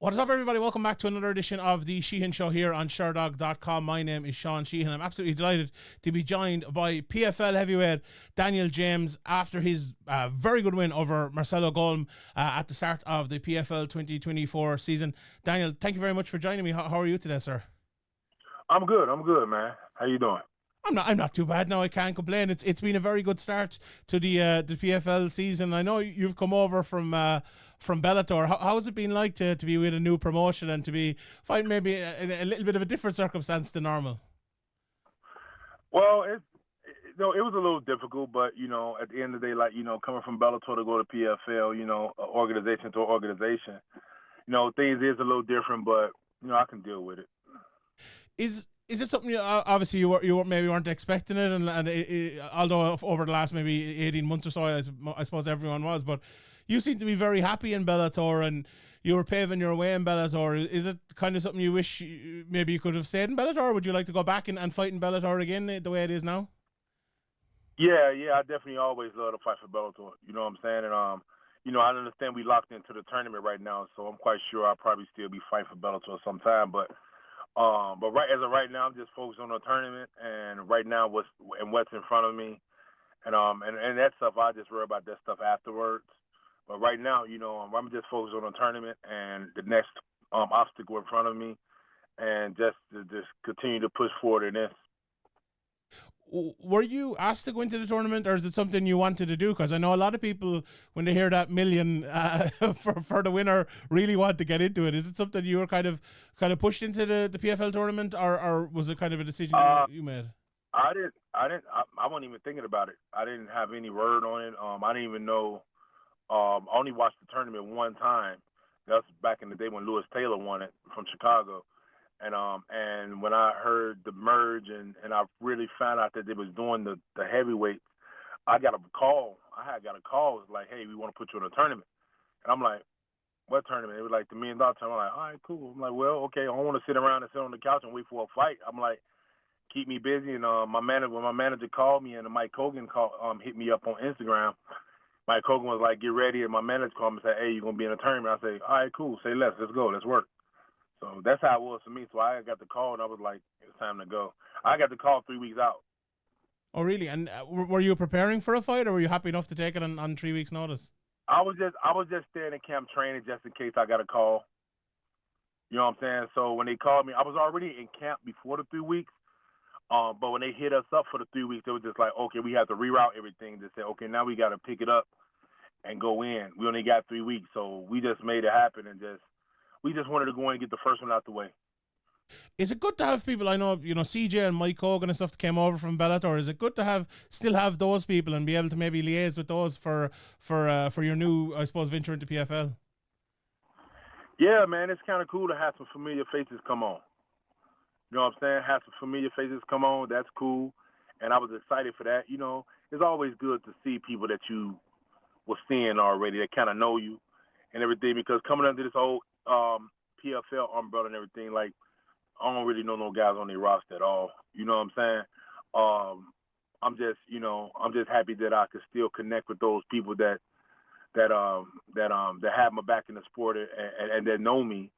What is up, everybody? Welcome back to another edition of the Sheehan Show here on Sherdog.com. My name is Sean Sheehan. I'm absolutely delighted to be joined by PFL heavyweight Daniel James after his very good win over Marcelo Golm at the start of the PFL 2024 season. Daniel, thank you very much for joining me. How are you today, sir? I'm good, man. How you doing? I'm not too bad now. I can't complain. It's been a very good start to the PFL season. I know you've come over from Bellator. How has it been like to be with a new promotion and to be fighting maybe a little bit of a different circumstance than normal? Well, it was a little difficult, but at the end of the day, like coming from Bellator to go to PFL, organization to organization, things is a little different, but I can deal with it. Is it something obviously you maybe weren't expecting it, and although over the last maybe 18 months or so, I suppose everyone was, but you seem to be very happy in Bellator, and you were paving your way in Bellator. Is it kind of something you wish maybe you could have stayed in Bellator, or would you like to go back and fight in Bellator again the way it is now? Yeah, I definitely always love to fight for Bellator. You know what I'm saying? And I understand we locked into the tournament right now, so I'm quite sure I'll probably still be fighting for Bellator sometime, but as of right now, I'm just focused on the tournament, and right now what's in front of me, and that stuff I just worry about that stuff afterwards. But right now, I'm just focused on the tournament and the next obstacle in front of me, and just continue to push forward in this. Were you asked to go into the tournament, or is it something you wanted to do? Because I know a lot of people, when they hear that million for the winner, really want to get into it. Is it something you were kind of pushed into the PFL tournament, or was it kind of a decision you made? I wasn't even thinking about it. I didn't have any word on it. I didn't even know. I only watched the tournament one time. That's back in the day when Lewis Taylor won it from Chicago. And when I heard the merge and I really found out that they was doing the heavyweights, I got a call. I got a call. It was like, hey, we want to put you in a tournament. And I'm like, what tournament? It was like the $1 million tournament. I'm like, all right, cool. I'm like, well, okay, I don't want to sit around and sit on the couch and wait for a fight. I'm like, keep me busy. And when my manager called me and Mike Hogan hit me up on Instagram, Mike Hogan was like, get ready. And my manager called me and said, hey, you're going to be in a tournament. I say, all right, cool. Say less. Let's go. Let's work. So that's how it was for me. So I got the call, and I was like, it's time to go. I got the call 3 weeks out. Oh, really? And were you preparing for a fight, or were you happy enough to take it on 3 weeks' notice? I was just staying in camp training just in case I got a call. You know what I'm saying? So when they called me, I was already in camp before the 3 weeks. But when they hit us up for the 3 weeks, they were just like, okay, we have to reroute everything to say, okay, now we got to pick it up and go in. We only got 3 weeks, so we just made it happen and we just wanted to go in and get the first one out the way. Is it good to have people? I know, CJ and Mike Hogan and stuff that came over from Bellator. Is it good to still have those people and be able to maybe liaise with those for your new, I suppose, venture into PFL? Yeah, man, it's kind of cool to have some familiar faces come on. You know what I'm saying? Have some familiar faces come on. That's cool, and I was excited for that. It's always good to see people that you were seeing already that kind of know you and everything, because coming under this whole PFL umbrella and everything, like, I don't really know no guys on their roster at all. You know what I'm saying? I'm just happy that I could still connect with those people that have my back in the sport and that know me,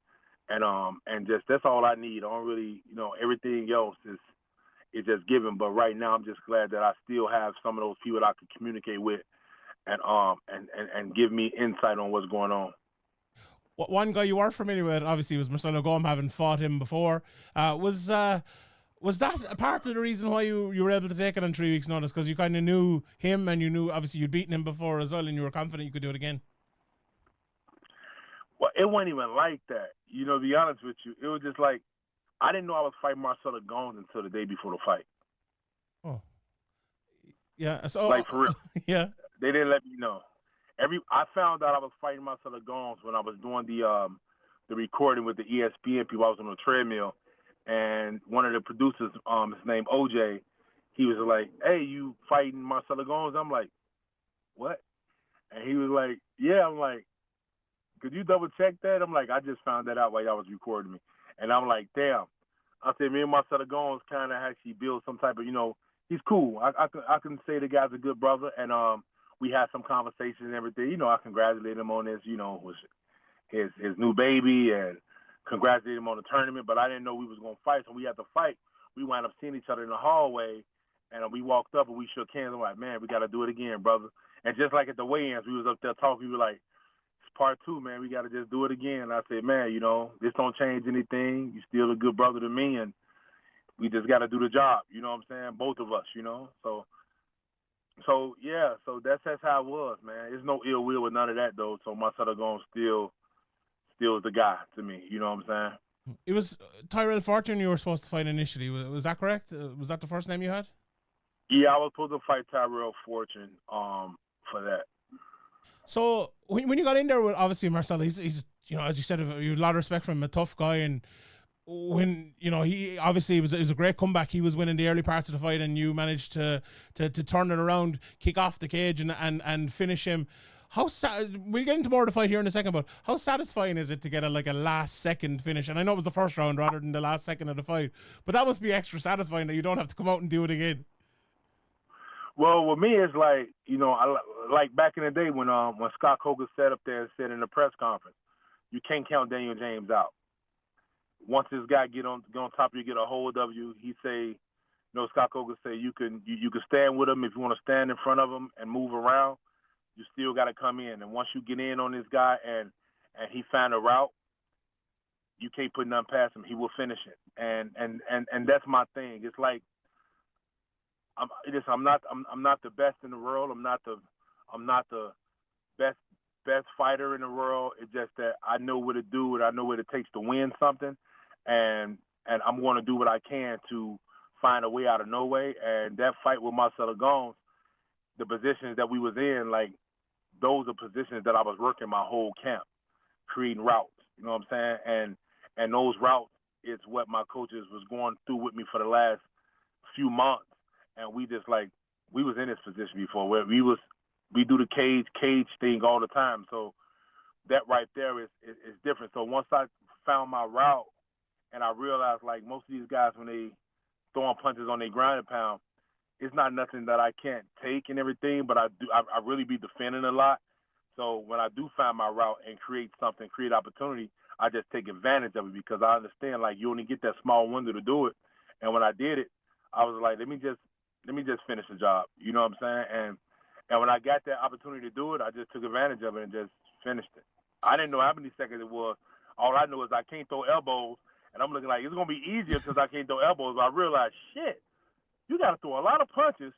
and just that's all I need. I don't really, everything else is just given. But right now, I'm just glad that I still have some of those people that I can communicate with and give me insight on what's going on. One guy you are familiar with, obviously, was Marcelo Golm, having fought him before. Was that a part of the reason why you were able to take it on 3 weeks' notice? Because you kind of knew him, and you knew, obviously, you'd beaten him before as well, and you were confident you could do it again? Well, it wasn't even like that. To be honest with you, it was just like, I didn't know I was fighting Marcelo Golm until the day before the fight. Oh. Yeah. So, like, for real. Yeah. They didn't let me know. I found out I was fighting Marcelo Golm when I was doing the recording with the ESPN people. I was on the treadmill, and one of the producers, his name OJ, he was like, "Hey, you fighting Marcelo Golm?" I'm like, "What?" And he was like, "Yeah." I'm like, "Could you double check that?" I'm like, "I just found that out while y'all was recording me," and I'm like, "Damn." I said, "Me and Marcelo Golm kind of actually build some type of, he's cool. I can say the guy's a good brother, and we had some conversations and everything. I congratulated him on this, his new baby and congratulated him on the tournament. But I didn't know we was gonna fight, so we had to fight. We wound up seeing each other in the hallway, and we walked up and we shook hands. I'm like, man, we got to do it again, brother. And just like at the weigh-ins, we was up there talking. We were like, it's part 2, man. We got to just do it again. And I said, man, this don't change anything. You still a good brother to me, and we just got to do the job. You know what I'm saying? Both of us, So yeah, so that's how it was, man. There's no ill will with none of that, though. So Marcelo Golm still is the guy to me. You know what I'm saying? It was Tyrell Fortune you were supposed to fight initially. Was that correct? Was that the first name you had? Yeah, I was supposed to fight Tyrell Fortune for that. So when you got in there with obviously Marcelo, he's as you said, you have a lot of respect for him, a tough guy, and when he obviously it was a great comeback. He was winning the early parts of the fight, and you managed to turn it around, kick off the cage, and finish him. We'll get into more of the fight here in a second, but how satisfying is it to get a last second finish? And I know it was the first round rather than the last second of the fight, but that must be extra satisfying that you don't have to come out and do it again. Well, with me, it's like, I like back in the day when Scott Coker sat up there and said in the press conference, you can't count Daniel James out. Once this guy get on top of you, get a hold of you, he say, Scott Coker say you can stand with him if you want to stand in front of him and move around. You still got to come in, and once you get in on this guy and he find a route, you can't put nothing past him. He will finish it, and that's my thing. It's like I'm not the best in the world. I'm not the best fighter in the world. It's just that I know what to do and I know what it takes to win something, and I'm going to do what I can to find a way out of no way. And that fight with Marcelo Golm, the positions that we was in, like those are positions that I was working my whole camp, creating routes. You know what I'm saying? And those routes is what my coaches was going through with me for the last few months. And we just we was in this position before where we do the cage thing all the time. So that right there is different. So once I found my route and I realized most of these guys when they throwing punches on their ground and pound, it's not nothing that I can't take and everything, but I really be defending a lot. So when I do find my route and create opportunity, I just take advantage of it because I understand you only get that small window to do it. And when I did it, I was like, let me just finish the job. You know what I'm saying? And when I got that opportunity to do it, I just took advantage of it and just finished it. I didn't know how many seconds it was. All I know is I can't throw elbows, and I'm looking like it's going to be easier because I can't throw elbows. But I realized, shit, you got to throw a lot of punches.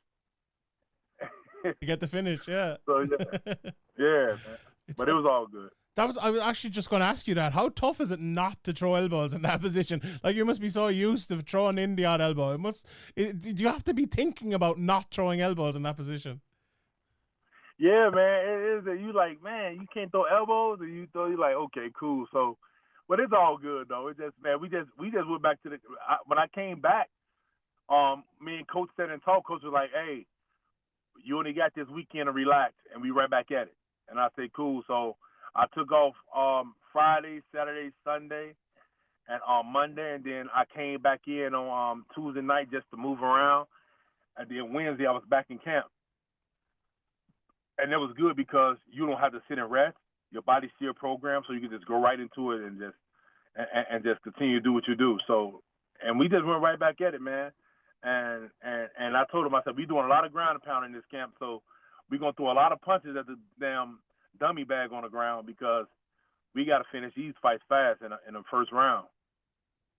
You get the finish, yeah. So, yeah, man. But it was all good. I was actually just going to ask you that. How tough is it not to throw elbows in that position? You must be so used to throwing in the odd elbow. Do you have to be thinking about not throwing elbows in that position? Yeah, man. It is that you man, you can't throw elbows, and you okay, cool. So, but it's all good though. It just, man, we just went back to when I came back. Me and Coach said and talked. Coach was like, hey, you only got this weekend to relax, and we right back at it. And I said, cool. So I took off Friday, Saturday, Sunday, and on Monday, and then I came back in on Tuesday night just to move around. And then Wednesday I was back in camp. And it was good because you don't have to sit and rest. Your body's still programmed, so you can just go right into it and just continue to do what you do. So, and we just went right back at it, man. And I told him, I said, we doing a lot of ground and pound in this camp, so we're going to throw a lot of punches at the damn dummy bag on the ground because we got to finish these fights fast in the first round.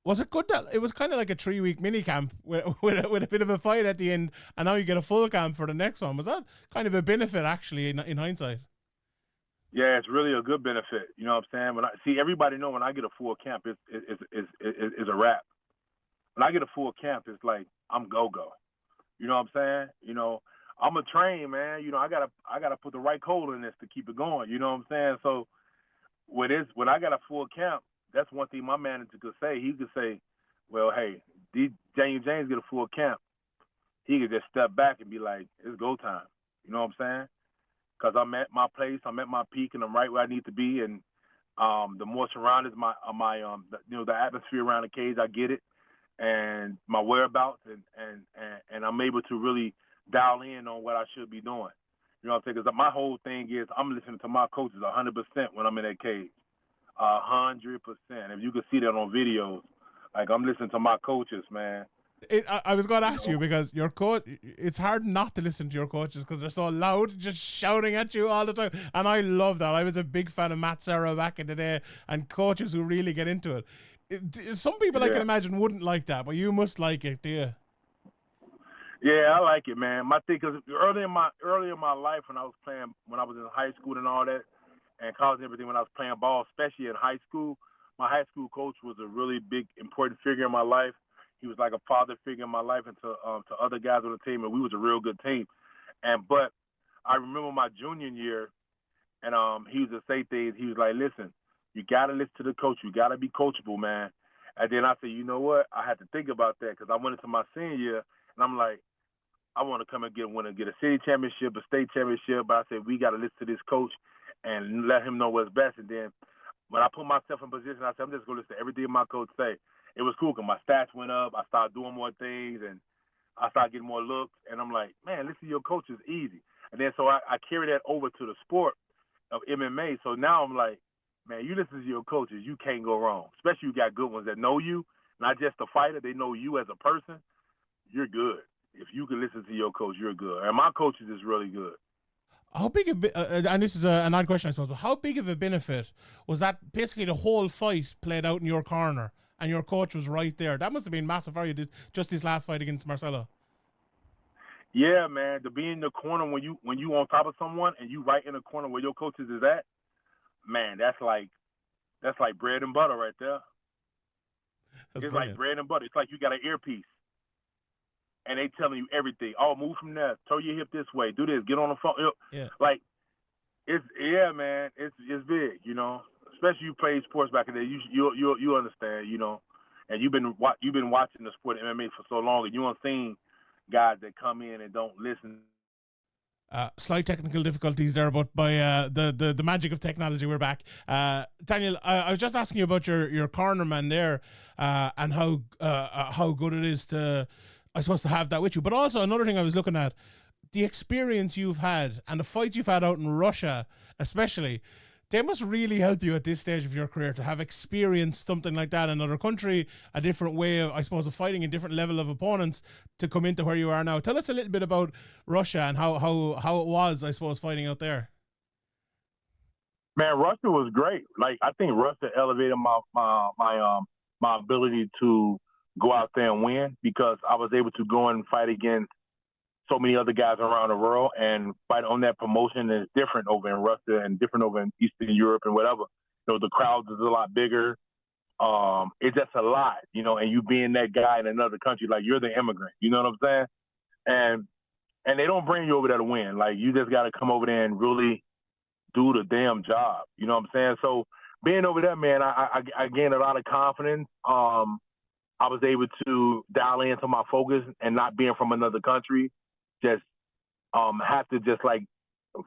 Was it good that it was kind of like a 3-week mini camp with a bit of a fight at the end, and now you get a full camp for the next one? Was that kind of a benefit actually in hindsight? Yeah, it's really a good benefit. You know what I'm saying? Everybody know when I get a full camp, it's a wrap. When I get a full camp, it's like I'm go-go. You know what I'm saying? I'm a train, man. I gotta put the right code in this to keep it going. You know what I'm saying? So when I got a full camp, that's one thing my manager could say. He could say, well, hey, Daniel James get a full camp. He could just step back and be like, it's go time. You know what I'm saying? Because I'm at my place, I'm at my peak, and I'm right where I need to be. And the more surrounded the atmosphere around the cage, I get it, and my whereabouts, and I'm able to really dial in on what I should be doing. You know what I'm saying? Because my whole thing is I'm listening to my coaches 100% when I'm in that cage. 100%. If you could see that on videos, like I'm listening to my coaches, man. I was going to You ask know, you because your coach, it's hard not to listen to your coaches because they're so loud, just shouting at you all the time. And I love that. I was a big fan of Matt Serra back in the day and coaches who really get into it. Some people I can yeah, imagine wouldn't like that, but you must like it, do you? yeah, I like it, man. My thing, cause early in my life when I was in high school and all that, and college and everything, when I was playing ball, especially in high school, my high school coach was a really big, important figure in my life. He was like a father figure in my life, and to other guys on the team, and we was a real good team. But I remember my junior year, and he used to say things. He was like, "Listen, you gotta listen to the coach. You gotta be coachable, man." And then I said, "You know what? I had to think about that because I went into my senior year, and I'm like, I want to come and get a city championship, a state championship." But I said, we got to listen to this coach and let him know what's best. And then when I put myself in position, I said, I'm just going to listen to everything my coach say. It was cool because my stats went up. I started doing more things, and I started getting more looks. And I'm like, man, listen to your coach is easy. And then so I carry that over to the sport of MMA. So now I'm like, man, you listen to your coaches, you can't go wrong. Especially you got good ones that know you, not just the fighter. They know you as a person. You're good. If you can listen to your coach, you're good. And my coaches is really good. How big of and this is an odd question, I suppose, but how big of a benefit was that basically the whole fight played out in your corner and your coach was right there? That must have been massive for you, just this last fight against Marcelo. Yeah, man, to be in the corner when you on top of someone and you right in the corner where your coaches is at, man, that's like bread and butter right there. That's It's like brilliant. bread and butter. It's like you got an earpiece and they telling you everything. Oh, move from there, throw your hip this way, do this, get on the phone. Yeah. Like man, it's big, you know. Especially you played sports back in the day, you understand, you know. And you've been watching the sport of MMA for so long, and you have seen guys that come in and don't listen. Slight technical difficulties there, but by the magic of technology, we're back. Daniel, I was just asking you about your cornerman there, and how good it is to, I suppose, to have that with you. But also another thing I was looking at, the experience you've had and the fights you've had out in Russia, especially, they must really help you at this stage of your career to have experienced something like that in another country, a different way of, I suppose, of fighting, a different level of opponents to come into where you are now. Tell us a little bit about Russia and how it was, I suppose, fighting out there. Man, Russia was great. Like I think Russia elevated my ability to go out there and win because I was able to go and fight against so many other guys around the world and fight on that promotion is different over in Russia and different over in Eastern Europe and whatever. You know, the crowds is a lot bigger. It's just a lot, you know, and you being that guy in another country, like you're the immigrant, you know what I'm saying? And they don't bring you over there to win. Like you just got to come over there and really do the damn job. You know what I'm saying? So being over there, man, I gained a lot of confidence. I was able to dial into my focus and not being from another country, just have to just like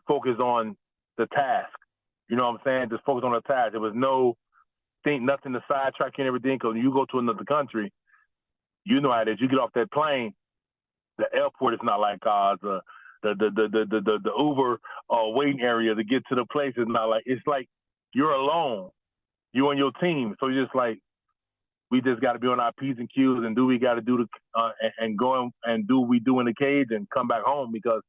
focus on the task. You know what I'm saying? Just focus on the task. There was nothing to sidetrack you and everything because when you go to another country, you know how it is. You get off that plane, the airport is not like the Uber waiting area to get to the place is not like, it's like you're alone. You and your team. So you're just like, we just got to be on our P's and Q's and do what we got to do and go and do what we do in the cage and come back home because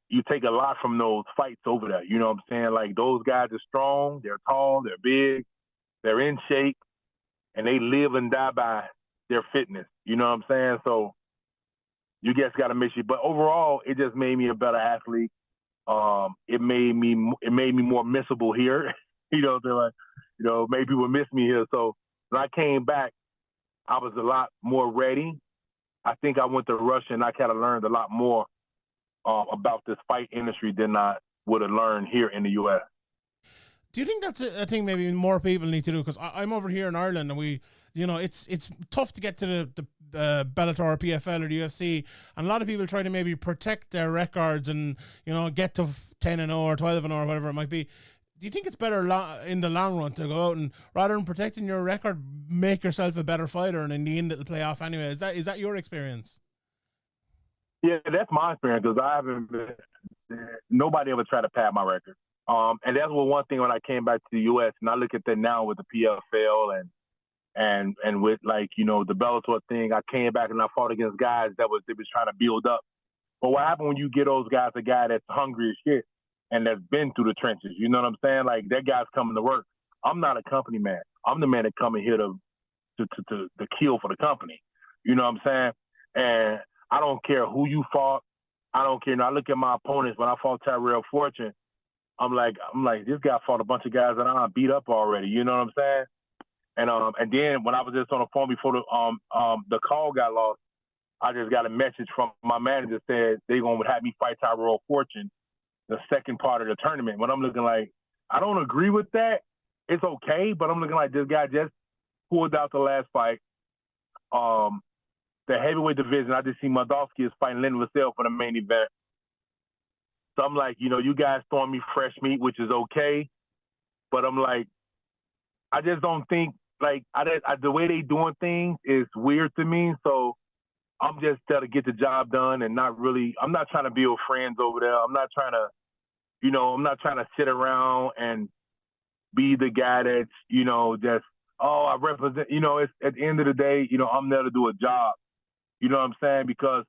you take a lot from those fights over there. You know what I'm saying? Like those guys are strong, they're tall, they're big, they're in shape, and they live and die by their fitness. You know what I'm saying? So you just got to make sure. But overall, it just made me a better athlete. It made me more missable here. You know, they're like, you know, maybe people miss me here. So when I came back, I was a lot more ready. I think I went to Russia and I kind of learned a lot more about this fight industry than I would have learned here in the U.S. Do you think that's a thing maybe more people need to do? Because I'm over here in Ireland and we, you know, it's tough to get to the Bellator or PFL or the UFC, and a lot of people try to maybe protect their records and, you know, get to 10-0 or 12-0 or whatever it might be. Do you think it's better in the long run to go out and, rather than protecting your record, make yourself a better fighter, and in the end it'll play off anyway? Is that your experience? Yeah, that's my experience because I haven't been, nobody ever tried to pad my record. And that's one thing when I came back to the U.S. and I look at that now with the PFL and with like, you know, the Bellator thing, I came back and I fought against guys they was trying to build up. But what happened when you get those guys, a guy that's hungry as shit and that's been through the trenches? You know what I'm saying? Like, that guy's coming to work. I'm not a company man. I'm the man that coming here to kill for the company. You know what I'm saying? And I don't care who you fought. I don't care. I look at my opponents. When I fought Tyrell Fortune, I'm like, this guy fought a bunch of guys that I beat up already. You know what I'm saying? And then when I was just on the phone before the call got lost, I just got a message from my manager said they're going to have me fight Tyrell Fortune the second part of the tournament. When I'm looking like, I don't agree with that. It's okay, but I'm looking like this guy just pulled out the last fight. The heavyweight division, I just see Moldavsky is fighting Lenny Vassell for the main event. So I'm like, you know, you guys throwing me fresh meat, which is okay. But I'm like, I just don't think, like, the way they doing things is weird to me. So I'm just there to get the job done and I'm not trying to build friends over there. I'm not trying to sit around and be the guy that's, you know, just, I represent, you know, it's at the end of the day, you know, I'm there to do a job. You know what I'm saying? Because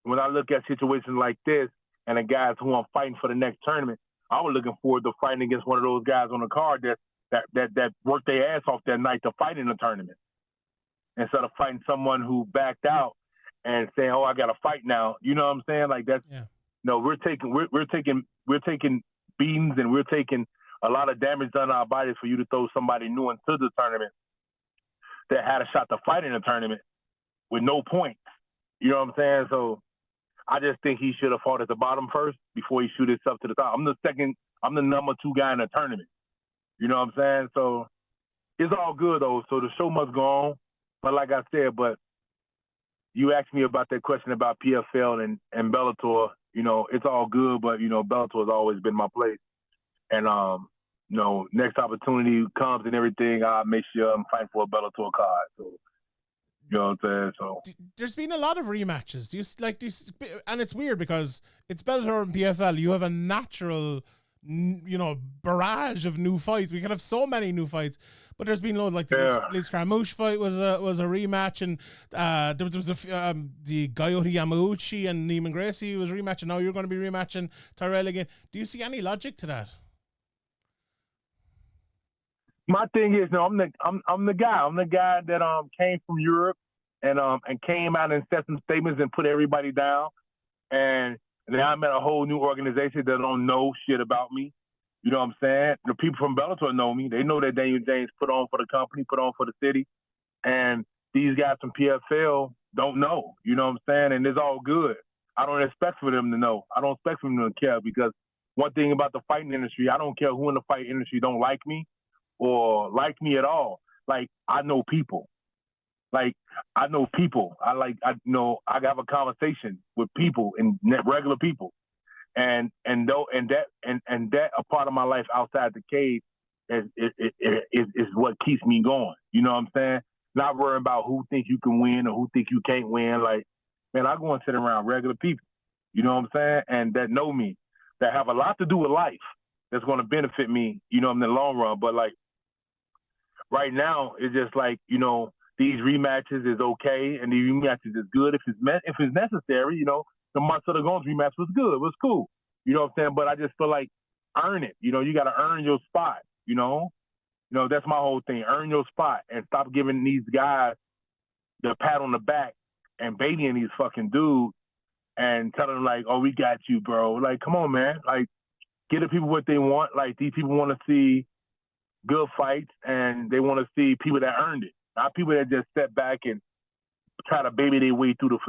when I look at situations like this and the guys who I'm fighting for the next tournament, I was looking forward to fighting against one of those guys on the card that worked their ass off that night to fight in the tournament, instead of fighting someone who backed out and saying, "Oh, I got to fight now." You know what I'm saying? Like that's no, we're taking beatings and we're taking a lot of damage done to our bodies for you to throw somebody new into the tournament that had a shot to fight in the tournament with no points. You know what I'm saying? So I just think he should have fought at the bottom first before he shoot himself to the top. I'm the number 2 guy in the tournament. You know what I'm saying? So it's all good though. So the show must go on. But like I said, you asked me about that question about PFL and Bellator. You know, it's all good, but you know, Bellator has always been my place. And you know, next opportunity comes and everything, I'll make sure I'm fighting for a Bellator card. So you know what I'm saying? So there's been a lot of rematches. And it's weird because it's Bellator and PFL. You have a natural, you know, barrage of new fights. We could have so many new fights, but there's been loads. Like the Liz Carmouche fight was a rematch, and there was the Coyote Yamauchi and Neiman Gracie was rematching. Now you're going to be rematching Tyrell again. Do you see any logic to that? My thing is, no, I'm the guy. I'm the guy that came from Europe and came out and said some statements and put everybody down. And now I'm at a whole new organization that don't know shit about me. You know what I'm saying? The people from Bellator know me. They know that Daniel James put on for the company, put on for the city. And these guys from PFL don't know. You know what I'm saying? And it's all good. I don't expect for them to know. I don't expect for them to care, because one thing about the fighting industry, I don't care who in the fighting industry don't like me or like me at all. Like, I know people. I have a conversation with people and regular people, and that a part of my life outside the cage is what keeps me going. You know what I'm saying? Not worrying about who think you can win or who think you can't win. Like, man, I go and sit around regular people. You know what I'm saying? And that know me, that have a lot to do with life, that's going to benefit me, you know, in the long run. But like right now, it's just like, you know, these rematches is okay, and these rematches is good if it's necessary. You know, the Marcelo Golm rematch was good. It was cool. You know what I'm saying? But I just feel like earn it. You know, you got to earn your spot. You know, that's my whole thing. Earn your spot and stop giving these guys the pat on the back and babying these fucking dudes and telling them like, "Oh, we got you, bro." Like, come on, man. Like, give the people what they want. Like, these people want to see good fights, and they want to see people that earned it. Not people that just step back and try to baby their way through the.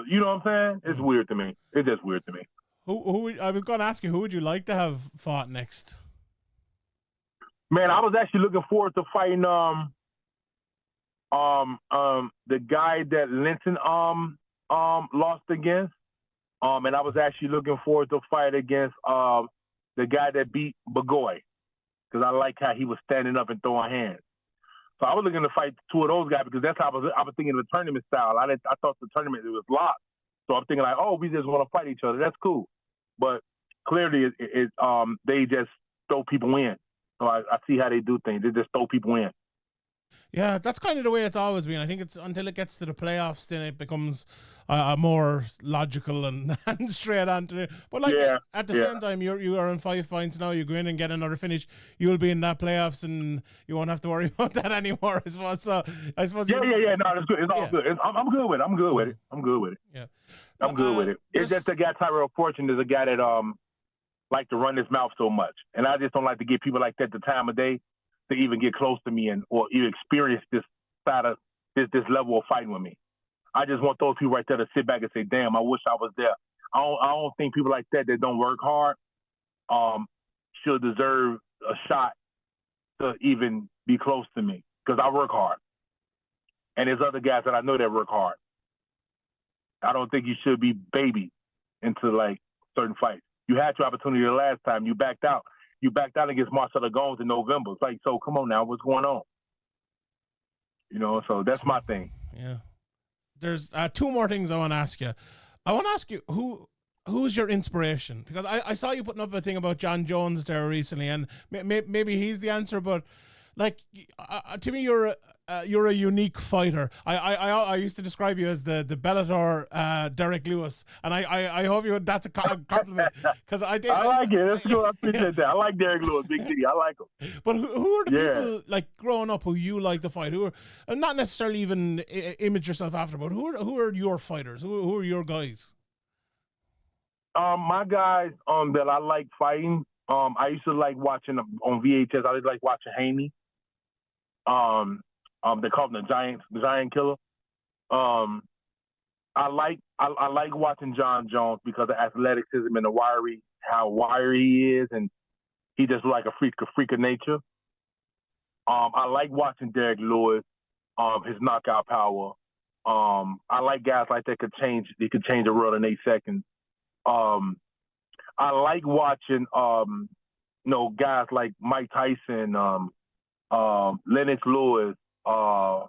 You know what I'm saying? It's weird to me. It's just weird to me. Who I was going to ask you, who would you like to have fought next? Man, I was actually looking forward to fighting the guy that Linton lost against. And I was actually looking forward to fight against the guy that beat Bagoy, because I like how he was standing up and throwing hands. So I was looking to fight 2 of those guys, because that's how I was thinking of the tournament style. I thought the tournament, it was locked. So I'm thinking like, oh, we just want to fight each other. That's cool. But clearly they just throw people in. So I see how they do things. They just throw people in. Yeah, that's kind of the way it's always been. I think it's until it gets to the playoffs, then it becomes more logical and, and straight on to it. But like at the same time, you are on 5 points now. You go in and get another finish. You'll be in that playoffs, and you won't have to worry about that anymore. I suppose. So I suppose. Yeah. No, it's good. It's all good. I'm good with it. I'm good with it. I'm good with it. Yeah, I'm good with it. It's just the guy Tyrell Fortune is a guy that like to run his mouth so much, and I just don't like to give people like that the time of day to even get close to me or even experience this side of this level of fighting with me. I just want those people right there to sit back and say, "Damn, I wish I was there." I don't think people like that don't work hard should deserve a shot to even be close to me, because I work hard, and there's other guys that I know that work hard. I don't think you should be baby into like certain fights. You had your opportunity the last time. You backed out. You backed out against Marcelo Golm in November. It's like, so come on now, what's going on? You know, so that's my thing. Yeah. There's 2 more things I want to ask you. I want to ask you, who's your inspiration? Because I saw you putting up a thing about John Jones there recently, and maybe he's the answer, but like to me, you're a unique fighter. I used to describe you as the Bellator Derek Lewis, and I hope that's a compliment, because I like it. That's good. I appreciate that. I like Derek Lewis, Big D. I like him. But who are the people like growing up who you like to fight? Who are not necessarily even image yourself after, but who are your fighters? Who are your guys? My guys that I like fighting. I used to like watching on VHS. I like watching Haney. They call him the Giant Killer. I like watching John Jones because of athleticism and how wiry he is, and he just like a freak of nature. I like watching Derek Lewis, his knockout power. I like guys like that could change the world in 8 seconds. I like watching guys like Mike Tyson, Lennox Lewis, Ali.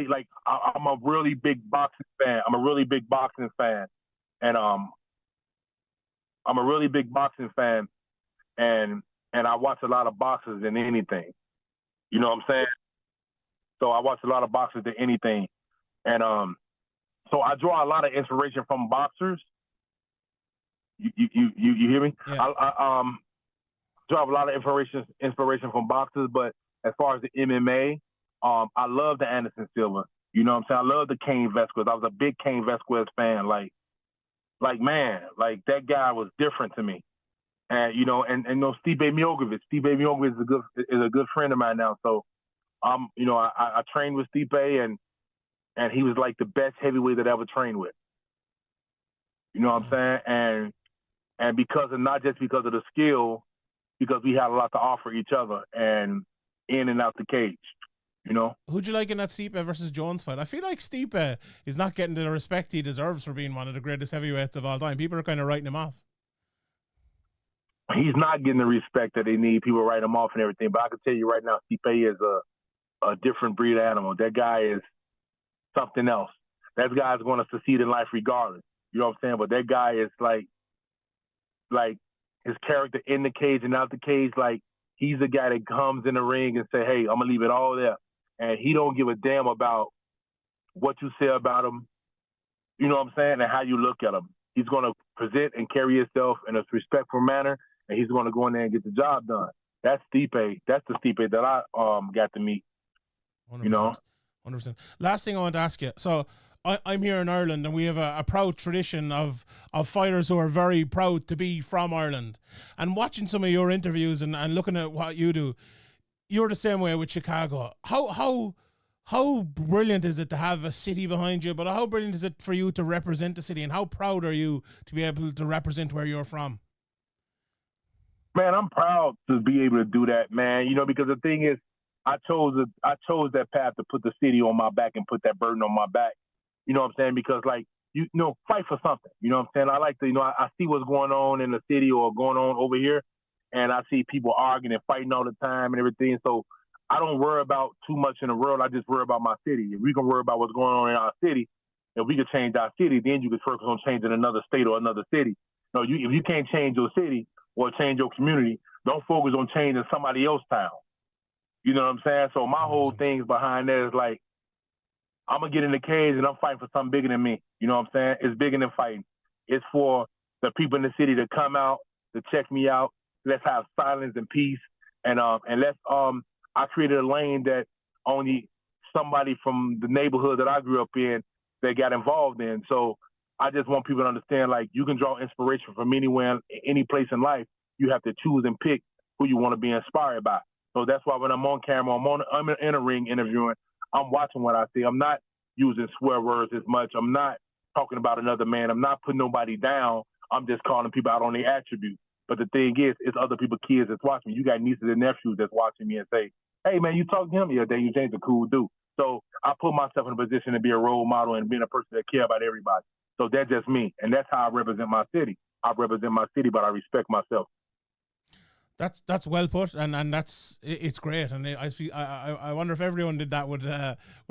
Like I'm a really big boxing fan. And I watch a lot of boxers than anything. You know what I'm saying? So I watch a lot of boxers than anything, and so I draw a lot of inspiration from boxers. You hear me? Yeah. I draw a lot of inspiration from boxers, but as far as the MMA, I love the Anderson Silva. You know what I'm saying? I love the Cain Velasquez. I was a big Cain Velasquez fan. Like man, like that guy was different to me. And Stipe Miocic. Stipe Miocic is a good friend of mine now. So I trained with Stipe, and he was like the best heavyweight that I ever trained with. You know what I'm saying? And because of not just because of the skill, because we had a lot to offer each other and in and out the cage. You know? Who'd you like in that Stipe versus Jones fight? I feel like Stipe is not getting the respect he deserves for being one of the greatest heavyweights of all time. People are kind of writing him off. He's not getting the respect that they need. People write him off and everything. But I can tell you right now, Stipe is a different breed animal. That guy is something else. That guy's going to succeed in life regardless. You know what I'm saying? But that guy is like his character in the cage and out the cage. Like, he's the guy that comes in the ring and say, hey, I'm going to leave it all there. And he don't give a damn about what you say about him, you know what I'm saying, and how you look at him. He's going to present and carry himself in a respectful manner, and he's going to go in there and get the job done. That's Stipe. That's the Stipe that I got to meet. 100%, you know? 100%. Last thing I want to ask you. So I'm here in Ireland, and we have a proud tradition of fighters who are very proud to be from Ireland. And watching some of your interviews and looking at what you do, you're the same way with Chicago. How brilliant is it to have a city behind you, but how brilliant is it for you to represent the city, and how proud are you to be able to represent where you're from? Man, I'm proud to be able to do that, man. You know, because the thing is, I chose that path to put the city on my back and put that burden on my back. You know what I'm saying? Because, like, you know, fight for something. You know what I'm saying? I like to, you know, I see what's going on in the city or going on over here, and I see people arguing and fighting all the time and everything. So I don't worry about too much in the world. I just worry about my city. If we can worry about what's going on in our city, if we can change our city, then you can focus on changing another state or another city. No, if you can't change your city, or change your community. Don't focus on changing somebody else's town. You know what I'm saying? So my whole 100%. thing behind that is like, I'm going to get in the cage and I'm fighting for something bigger than me. You know what I'm saying? It's bigger than fighting. It's for the people in the city to come out, to check me out. Let's have silence and peace. And let's, I created a lane that only somebody from the neighborhood that I grew up in that got involved in. So I just want people to understand, like, you can draw inspiration from anywhere, any place in life. You have to choose and pick who you want to be inspired by. So that's why when I'm on camera, I'm in a ring interviewing, I'm watching what I say. I'm not using swear words as much. I'm not talking about another man. I'm not putting nobody down. I'm just calling people out on their attributes. But the thing is, it's other people's kids that's watching me. You got nieces and nephews that's watching me and say, hey, man, you talked to him the other day. You changed a cool dude. So I put myself in a position to be a role model and being a person that care about everybody. So that's just me. And that's how I represent my city. I represent my city, but I respect myself. That's well put, and it's great, and I wonder if everyone did that, would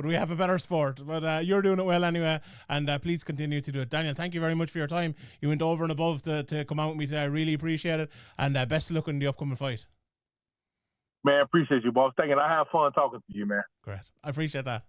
we have a better sport? But you're doing it well anyway, and please continue to do it. Daniel, thank you very much for your time. You went over and above to come out with me today. I really appreciate it, and best of luck in the upcoming fight. Man, appreciate you, boss. Thank you. I have fun talking to you, man. Great, I appreciate that.